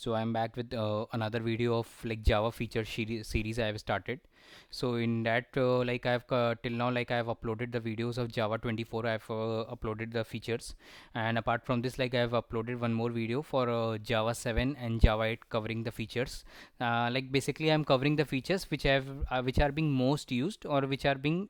So I'm back with another video of like Java feature series I have started. So in that like I've till now like I've uploaded the videos of Java 24. I've uploaded the features, and apart from this like I've uploaded one more video for Java 7 and Java 8 covering the features. Like basically I'm covering the features which are being most used, or which are being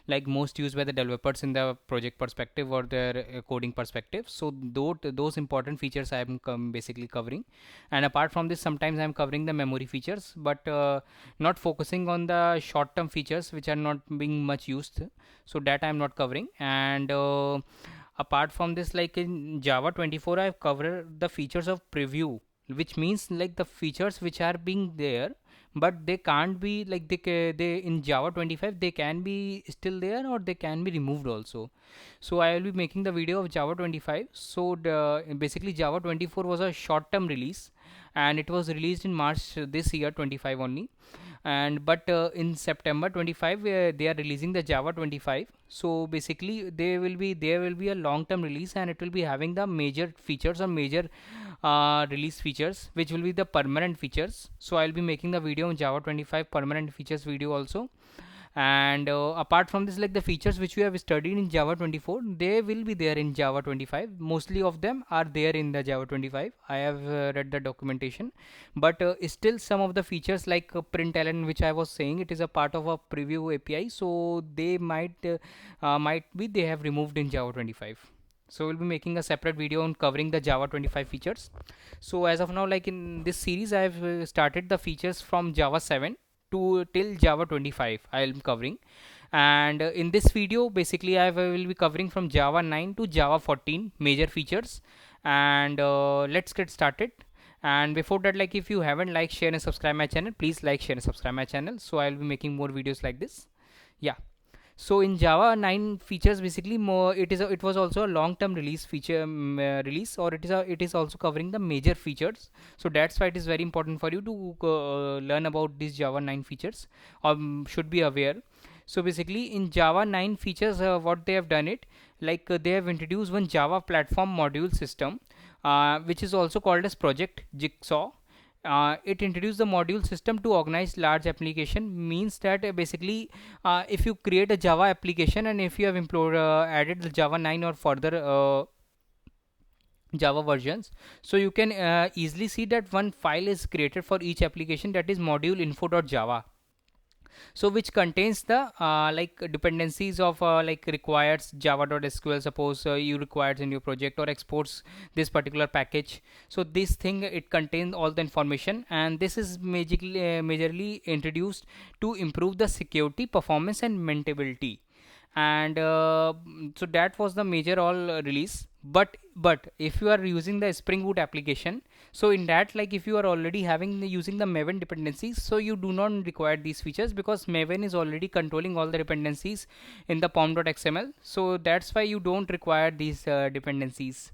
like most used by the developers in the project perspective or their coding perspective. So those important features I'm basically covering. And apart from this, sometimes I'm covering the memory features, but not focusing on the short term features which are not being much used, so that I'm not covering. And apart from this, like in Java 24 I've covered the features of preview, which means like the features which are being there, but they can't be like they in Java 25 they can be still there, or they can be removed also. So I will be making the video of Java 25. So basically Java 24 was a short term release, and it was released in March this year 25 only. And but in September 25 they are releasing the Java 25. So basically there will be a long term release, and it will be having the major features or major release features, which will be the permanent features. So I'll be making the video on Java 25 permanent features video also. And apart from this, like the features which we have studied in Java 24, they will be there in Java 25. Mostly of them are there in the Java 25. I have read the documentation, but still some of the features like println, which I was saying, it is a part of a preview API, so they might be they have removed in Java 25. So we'll be making a separate video on covering the Java 25 features. So as of now, like in this series, I have started the features from Java 7 to till Java 25 I am covering. And in this video basically I will be covering from Java 9 to Java 14 major features. And let's get started. And before that, like if you haven't liked, share and subscribe my channel, please like, share and subscribe my channel, so I'll be making more videos like this. Yeah. So in Java 9 features, basically more it was also a long term release feature release, or it is also covering the major features. So that's why it is very important for you to learn about these Java 9 features, or should be aware. So basically in Java 9 features, what they have done it, like they have introduced one Java platform module system, which is also called as project Jigsaw. It introduced the module system to organize large application. Means that basically if you create a Java application, and if you have added the Java 9 or further Java versions, so you can easily see that one file is created for each application, that is module info.java. So which contains the like dependencies of like requires java.sql. Suppose you requires in your project, or exports this particular package. So this thing, it contains all the information, and this is majorly introduced to improve the security, performance and maintainability. And so that was the major all release. But if you are using the Spring Boot application, so in that, like if you are already using the Maven dependencies, so you do not require these features, because Maven is already controlling all the dependencies in the pom.xml. So that's why you don't require these dependencies.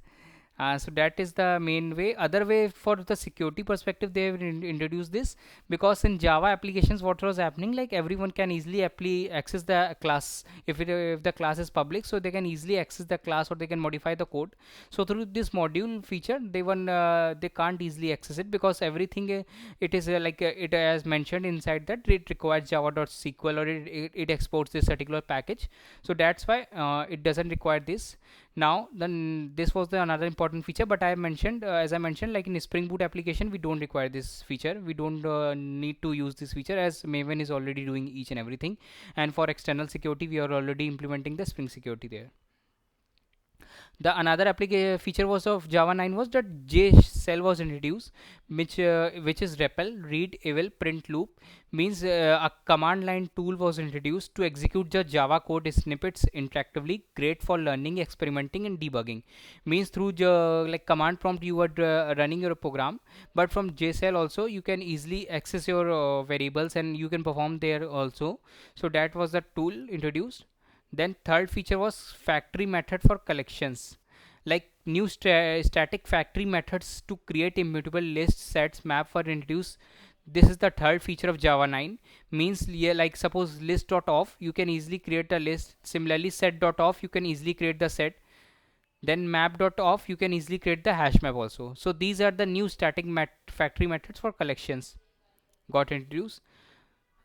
So that is the main way. Other way, for the security perspective, they have introduced this, because in Java applications what was happening, like everyone can easily access the class. If the class is public, so they can easily access the class, or they can modify the code. So through this module feature, they can't easily access it, because everything it is like it as mentioned inside that it requires java.sql, or it exports this particular package. So that's why it doesn't require this. Now then, this was the another important feature, but I mentioned as I mentioned, like in Spring Boot application we don't require this feature. We don't need to use this feature, as Maven is already doing each and everything. And for external security, we are already implementing the Spring security there. The another feature was of Java 9 was that JShell was introduced, which is REPL, read eval print loop. Means a command line tool was introduced to execute the Java code snippets interactively, great for learning, experimenting and debugging. Means through like command prompt you are running your program, but from JShell also you can easily access your variables, and you can perform there also. So that was the tool introduced. Then third feature was factory method for collections, like new static factory methods to create immutable lists, sets, map for introduce. This is the third feature of Java 9. Means yeah, like suppose list.off, you can easily create a list. Similarly set.off, you can easily create the set. Then map.off, you can easily create the hash map also. So these are the new static factory methods for collections got introduced.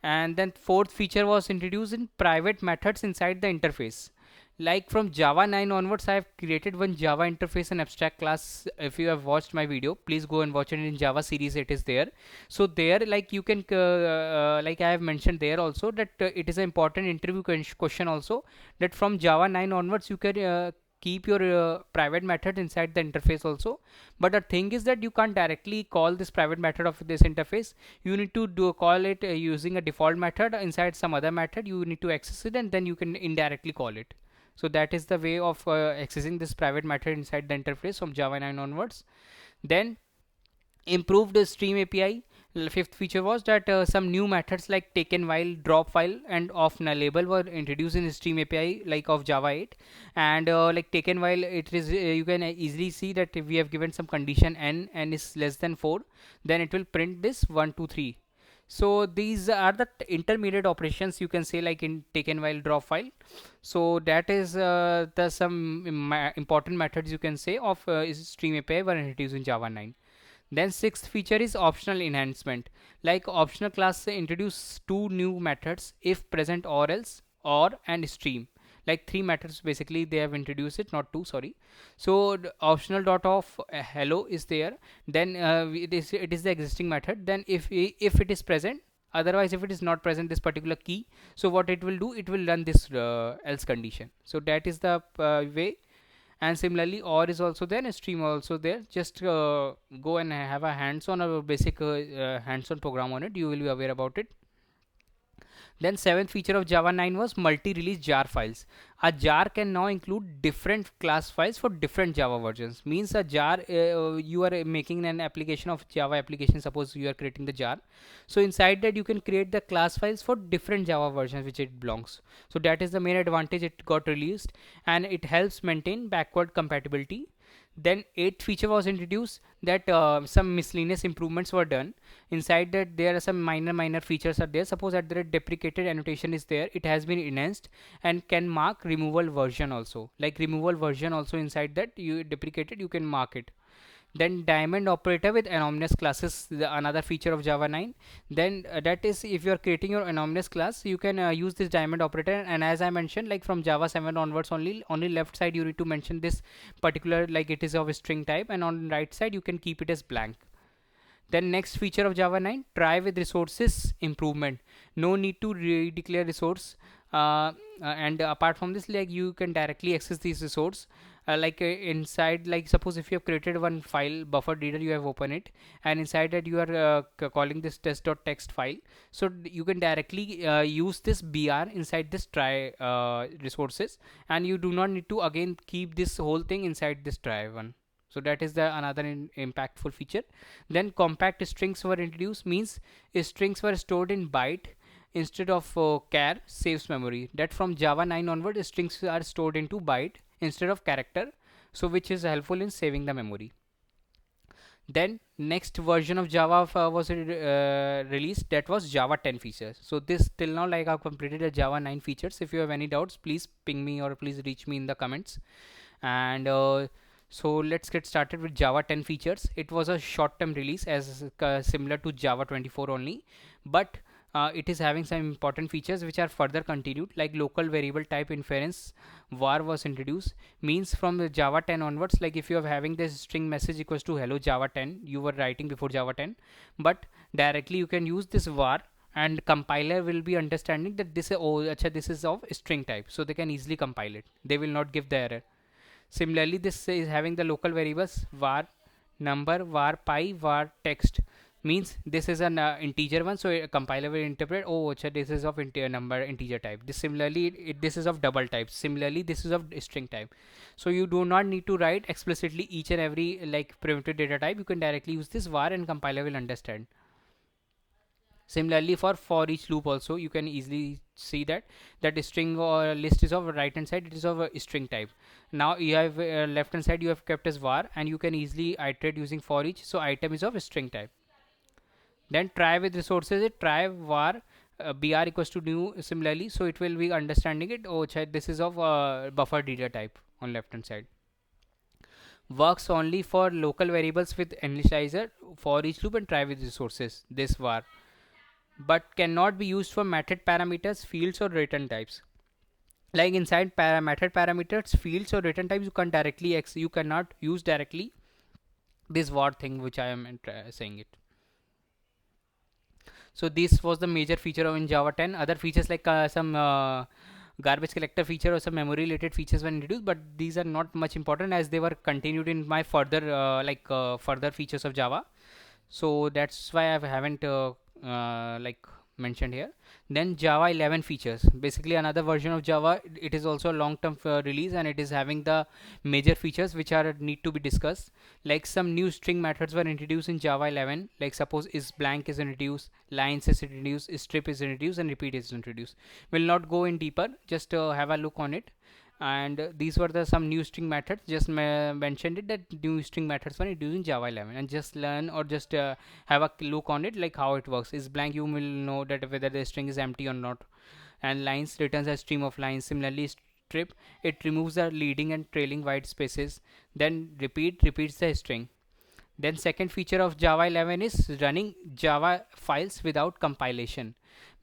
And then fourth feature was introduced in private methods inside the interface. Like from Java 9 onwards, I have created one Java interface and abstract class. If you have watched my video, please go and watch it in Java series. It is there. So there, like you can, like I have mentioned there also that it is an important interview question also, that from Java 9 onwards you can keep your private method inside the interface also. But the thing is that you can't directly call this private method of this interface. You need to call it using a default method inside some other method. You need to access it and then you can indirectly call it. So that is the way of accessing this private method inside the interface from Java 9 onwards. Then improved stream API. Fifth feature was that some new methods like taken while, drop while, and off nullable were introduced in stream API like of Java 8. And like taken while, it is you can easily see that if we have given some condition n is less than 4, then it will print this 1 2 3. So these are the intermediate operations, you can say, like in taken while, drop while. So that is the some important methods, you can say, of stream API were introduced in Java 9. Then sixth feature is optional enhancement. Like optional class introduce two new methods, if present or else, or and stream. Like three methods basically they have introduced it, not two, sorry. So the optional dot of hello is there. Then it is the existing method. Then if it is present, otherwise if it is not present this particular key, so what it will do, it will run this else condition. So that is the way. And similarly or is also there and stream also there. Just go and have a hands-on or basic hands-on program on it, you will be aware about it. Then seventh feature of Java 9 was multi-release jar files. A jar can now include different class files for different Java versions. Means a jar, you are making an application of Java application, suppose you are creating the jar. So inside that you can create the class files for different Java versions which it belongs. So that is the main advantage it got released, and it helps maintain backward compatibility. Then eighth feature was introduced, that some miscellaneous improvements were done. Inside that there are some minor features are there. Suppose that the deprecated annotation is there, it has been enhanced and can mark removal version also. Like removal version also, inside that you deprecated, you can mark it. Then diamond operator with anonymous classes, another feature of Java 9. Then that is, if you are creating your anonymous class, you can use this diamond operator. And as I mentioned, like from Java 7 onwards, only left side you need to mention this particular, like it is of a string type, and on right side you can keep it as blank. Then next feature of Java 9, try with resources improvement. No need to declare resource. And apart from this, like you can directly access these resource. Like inside, like suppose if you have created one file buffer reader, you have opened it, and inside that you are calling this test.txt file. So you can directly use this br inside this try resources, and you do not need to again keep this whole thing inside this try one. So that is the another impactful feature. Then compact strings were introduced, means strings were stored in byte instead of char, saves memory. That from Java 9 onward, strings are stored into byte instead of character, so which is helpful in saving the memory. Then next version of Java was released, that was Java 10 features. So this till now, like I've completed the Java 9 features. If you have any doubts, please ping me or please reach me in the comments. And so let's get started with Java 10 features. It was a short-term release, as similar to Java 24 only, but it is having some important features which are further continued, like local variable type inference var was introduced. Means from the Java 10 onwards, like if you are having this string message equals to hello Java 10, you were writing before Java 10, but directly you can use this var, and compiler will be understanding that this is, oh acha, this is of string type, so they can easily compile it, they will not give the error. Similarly, this is having the local variables var number, var pi, var text. Means this is an integer one, so a compiler will interpret, oh acha, this is of number integer type. This similarly this is of double type. Similarly, this is of string type. So you do not need to write explicitly each and every like primitive data type. You can directly use this var and compiler will understand. Similarly, for each loop also, you can easily see that string or list is of right hand side, it is of a string type. Now you have left hand side you have kept as var, and you can easily iterate using for each, so item is of a string type. Then try with resources, it try var br equals to new. Similarly, so it will be understanding it, oh this is of buffer data type on left hand side. works only for local variables with initializer, for each loop, and try with resources, this var, but cannot be used for method parameters, fields, or return types. Like inside method parameters, fields, or return types, you can directly you cannot use directly this var thing which I am saying it. So this was the major feature of in Java 10. Other features like some garbage collector feature or some memory related features were introduced, but these are not much important as they were continued in my further further features of Java. So that's why I haven't like mentioned here. Then Java 11 features, basically another version of Java. It is also a long term release, and it is having the major features which are need to be discussed. Like some new string methods were introduced in Java 11, like suppose is blank is introduced, lines is introduced, strip is introduced, and repeat is introduced. Will not go in deeper, just have a look on it. And these were the some new string methods, just mentioned it that new string methods were introduced in Java 11, and just learn or just have a look on it, like how it works. Is blank, you will know that whether the string is empty or not. And lines returns a stream of lines. Similarly, strip, it removes the leading and trailing white spaces. Then repeat repeats the string. Then second feature of Java 11 is running Java files without compilation.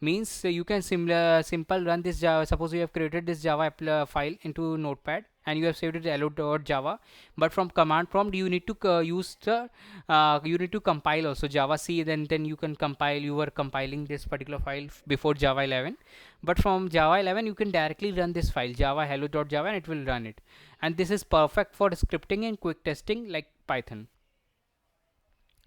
Means you can simple run this Java. Suppose you have created this Java file into Notepad and you have saved it hello.java, but from command prompt you need to use the you need to compile also Java C. Then you can compile. You were compiling this particular file before Java 11, but from Java 11 you can directly run this file Java hello.java and it will run it. And this is perfect for scripting and quick testing like Python.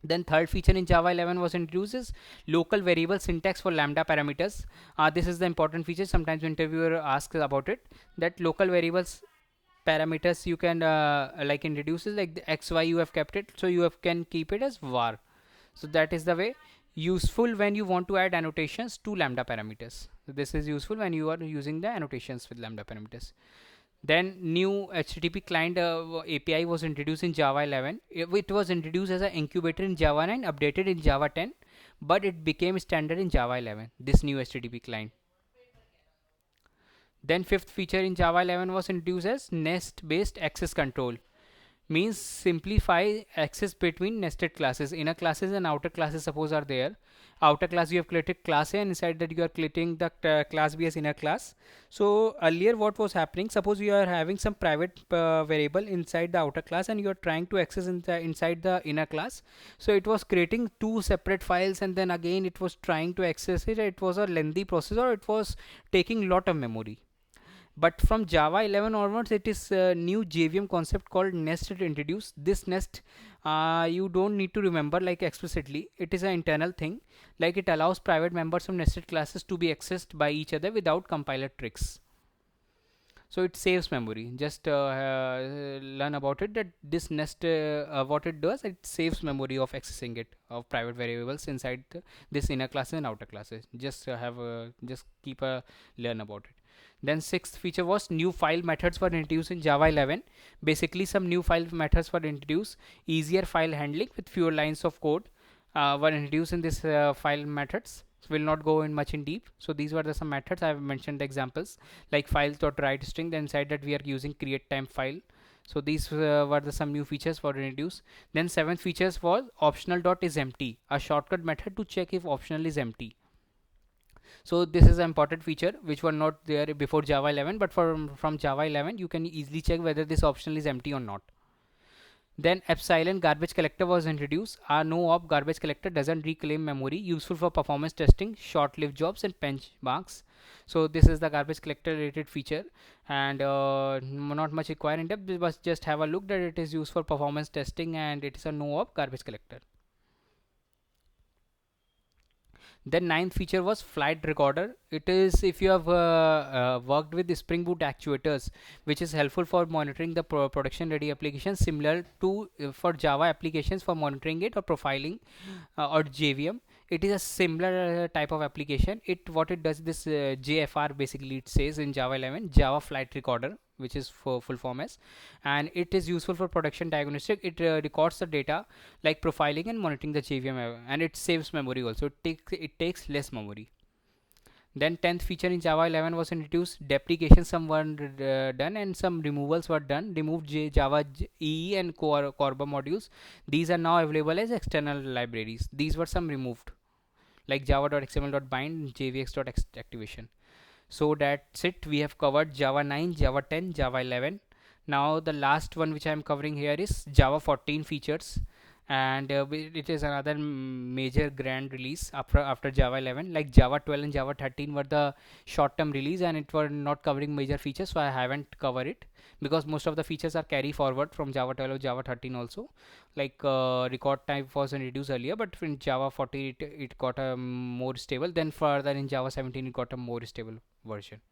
Then third feature in Java 11 was introduced is local variable syntax for lambda parameters. This is the important feature. Sometimes interviewer asks about it, that local variables parameters you can like introduce is like the xy you have kept it, so you have can keep it as var. So that is the way useful when you want to add annotations to lambda parameters. So this is useful when you are using the annotations with lambda parameters. Then new HTTP client API was introduced in Java 11. It was introduced as an incubator in Java 9, updated in Java 10, but it became standard in Java 11. This new HTTP client. Then fifth feature in Java 11 was introduced as nest-based access control. Means simplify access between nested classes. Inner classes and outer classes suppose are there. Outer class you have created class A, and inside that you are creating the class B as inner class. So earlier what was happening, suppose you are having some private variable inside the outer class and you are trying to access inside the inner class. So it was creating two separate files, and then again it was trying to access it. It was a lengthy process, or it was taking lot of memory. But from Java 11 onwards, it is a new JVM concept called nest introduced. This nest you don't need to remember like explicitly. It is an internal thing, like it allows private members of nested classes to be accessed by each other without compiler tricks. So it saves memory. Just learn about it, that this nest what it does, it saves memory of accessing it of private variables inside this inner classes and outer classes. Just just keep a learn about it. Then sixth feature was new file methods were introduced in Java 11. Basically some new file methods were introduced. Easier file handling with fewer lines of code were introduced in this file methods. So will not go in much in deep. So these were the some methods. I have mentioned the examples like files.write string. Then inside that we are using create time file. So these were the some new features for introduced. Then seventh features was optional dot is empty, a shortcut method to check if optional is empty. So this is an important feature which were not there before Java 11, but from Java 11 you can easily check whether this optional is empty or not. Then epsilon garbage collector was introduced. Our no op garbage collector doesn't reclaim memory, useful for performance testing, short-lived jobs, and benchmarks. So this is the garbage collector related feature, and not much required in depth, but just have a look that it is used for performance testing and it is a no op garbage collector. Then ninth feature was flight recorder. It is if you have worked with the Spring Boot actuators, which is helpful for monitoring the production ready applications, similar to for Java applications for monitoring it or profiling or JVM. It is a similar type of application. It what it does, this JFR basically it says in Java 11 Java flight recorder, which is for full form as, and it is useful for production diagnostic. It records the data like profiling and monitoring the JVM, and it saves memory also. It takes less memory. Then 10th feature in Java 11 was introduced. Deprecation some were done and some removals were done. Removed Java EE and Corba modules. These are now available as external libraries. These were some removed, like java.xml.bind, jvx.activation. So that's it. We have covered Java 9, Java 10, Java 11. Now the last one which I am covering here is Java 14 features, and it is another major grand release after Java 11. Like Java 12 and Java 13 were the short term release, and it were not covering major features, so I haven't covered it because most of the features are carry forward from Java 12 or Java 13 also. Like record type was introduced earlier, but in Java 14 it got a more stable. Then further in Java 17 it got a more stable version.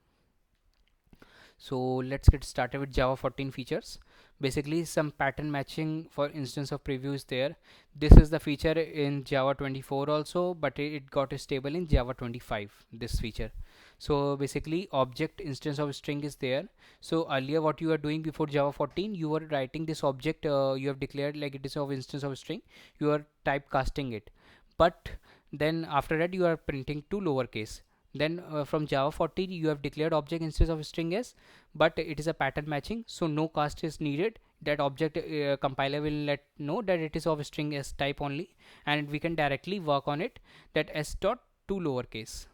So let's get started with Java 14 features. Basically some pattern matching for instance of preview is there. This is the feature in Java 24 also, but it got stable in Java 25, this feature. So basically object instance of string is there. So earlier what you are doing before Java 14, you were writing this object, you have declared like it is of instance of string, you are typecasting it, but then after that you are printing to lowercase. Then from Java 14 you have declared object instance of string s, but it is a pattern matching, so no cast is needed. That object compiler will let know that it is of string s type only, and we can directly work on it, that s dot to lowercase.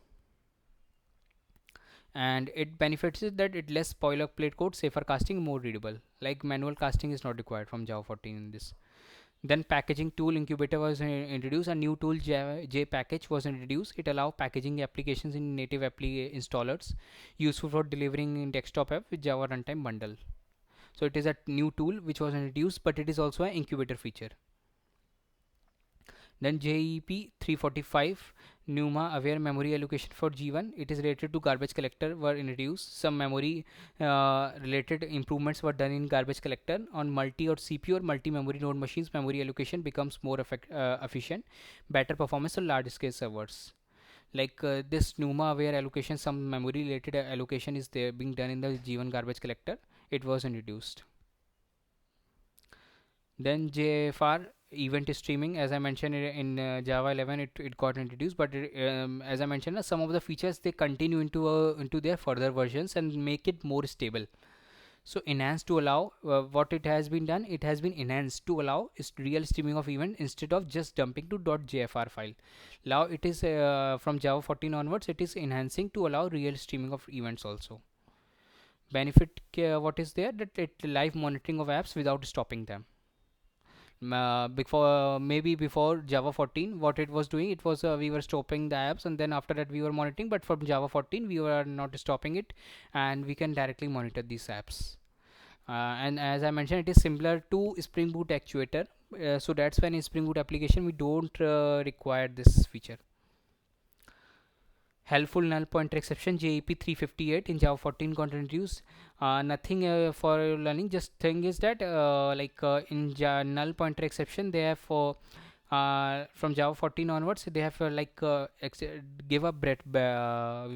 And it benefits is that it less boilerplate code, safer casting, more readable. Like manual casting is not required from Java 14 in this. Then packaging tool incubator was introduced. A new tool J package was introduced. It allows packaging applications in native installers, useful for delivering desktop app with Java runtime bundle. So it is a new tool which was introduced, but it is also an incubator feature. Then JEP 345 NUMA aware memory allocation for G1. It is related to garbage collector were introduced. Some memory related improvements were done in garbage collector on multi or CPU or multi memory node machines. Memory allocation becomes more efficient, better performance on large scale servers. Like this NUMA aware allocation, some memory related allocation is there being done in the G1 garbage collector. It was introduced. Then JFR event streaming, as I mentioned in Java 11, it got introduced, but as I mentioned, some of the features they continue into their further versions and make it more stable. So enhanced to allow, what it has been done, it has been enhanced to allow is real streaming of event instead of just dumping to .jfr file. Now it is from Java 14 onwards, it is enhancing to allow real streaming of events also. Benefit, what is there, that it live monitoring of apps without stopping them. Before Java 14, what it was doing, it was we were stopping the apps, and then after that we were monitoring, but from Java 14 we were not stopping it, and we can directly monitor these apps. And as I mentioned, it is similar to Spring Boot actuator, so that's when in Spring Boot application we don't require this feature. Helpful null pointer exception JEP 358 in Java 14 got introduced. Nothing for learning, just thing is that in null pointer exception they have for from Java 14 onwards they have give a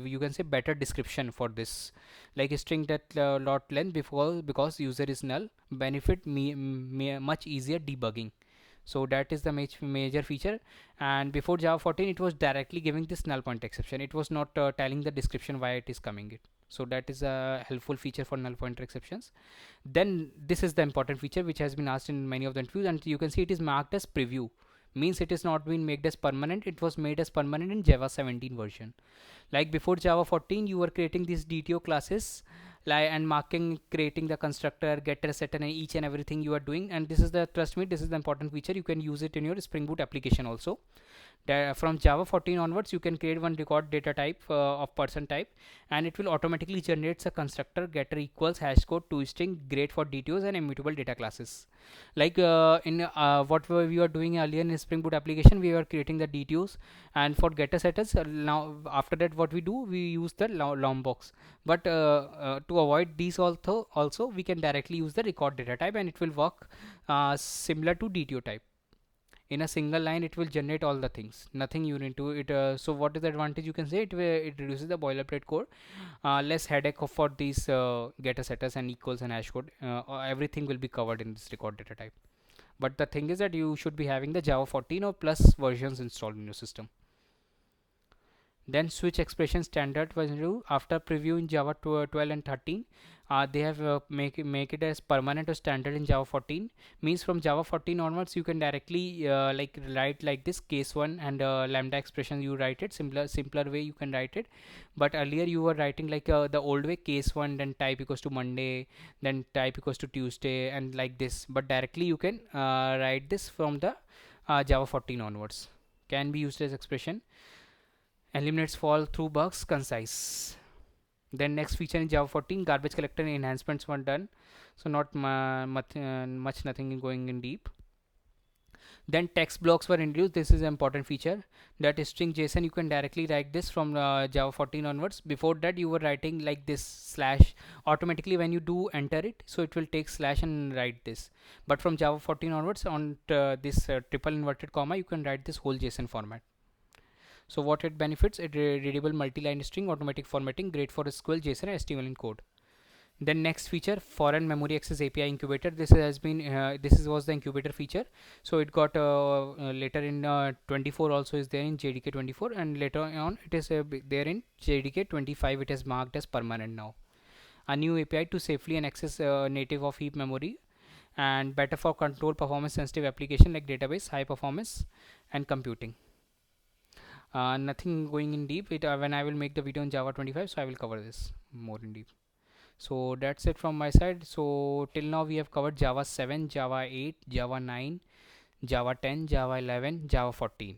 you can say better description for this, like a string that lot length because user is null, benefit much easier debugging. So that is the major feature. And before Java 14 it was directly giving this null point exception, it was not telling the description why it is coming it. So that is a helpful feature for null pointer exceptions. Then this is the important feature which has been asked in many of the interviews, and you can see it is marked as preview, means it is not been made as permanent, it was made as permanent in Java 17 version. Like before Java 14 you were creating these DTO classes and marking, creating the constructor, getter, setter, and each and everything you are doing, and this is the, trust me, this is the important feature. You can use it in your Spring Boot application also. From Java 14 onwards you can create one record data type of person type, and it will automatically generate a constructor, getter equals hash code to string, great for DTOs and immutable data classes. Like in what we were doing earlier in Spring Boot application, we were creating the DTOs, and for getter setters now after that what we do, we use the long box. But to avoid these also we can directly use the record data type, and it will work similar to DTO type. In a single line it will generate all the things, nothing you need to it. So what is the advantage, you can say it reduces the boilerplate code, less headache for these getter setters and equals and hash code. Everything will be covered in this record data type. But the thing is that you should be having the Java 14 or plus versions installed in your system. Then switch expression standard was new after preview in Java 12 and 13. They have make it as permanent or standard in Java 14. Means from Java 14 onwards, you can directly like write like this case one and lambda expression. You write it simpler way you can write it. But earlier you were writing like the old way, case one, then type equals to Monday, then type equals to Tuesday, and like this. But directly you can write this from the Java 14 onwards. Can be used as expression. Eliminates fall through bugs, concise. Then next feature in Java 14, garbage collector enhancements were done. So not much nothing going in deep. Then text blocks were introduced. This is an important feature. That is string JSON, you can directly write this from Java 14 onwards. Before that you were writing like this slash automatically when you do enter it, so it will take slash and write this. But from Java 14 onwards on this triple inverted comma, you can write this whole JSON format. So what it benefits? It readable multi-line string, automatic formatting, great for SQL, JSON, and HTML code. Then next feature, foreign memory access API incubator. This has been was the incubator feature. So it got later in 24 also is there in JDK 24, and later on it is there in JDK 25. It is marked as permanent now. A new API to safely and access native of heap memory, and better for control performance sensitive application like database, high performance, and computing. Nothing going in deep. When I will make the video in Java 25, so I will cover this more in deep. So that's it from my side. So till now we have covered Java 7, Java 8, Java 9, Java 10, Java 11, Java 14.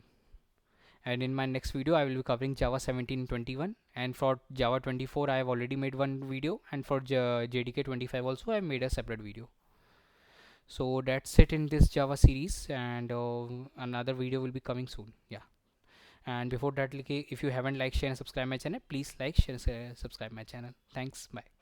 And in my next video I will be covering Java 17 and 21. And for Java 24 I have already made one video, and for JDK 25 also I have made a separate video. So that's it in this Java series, and another video will be coming soon. Yeah. And before that, if you haven't liked, share and subscribe my channel, please like, share and subscribe my channel. Thanks. Bye.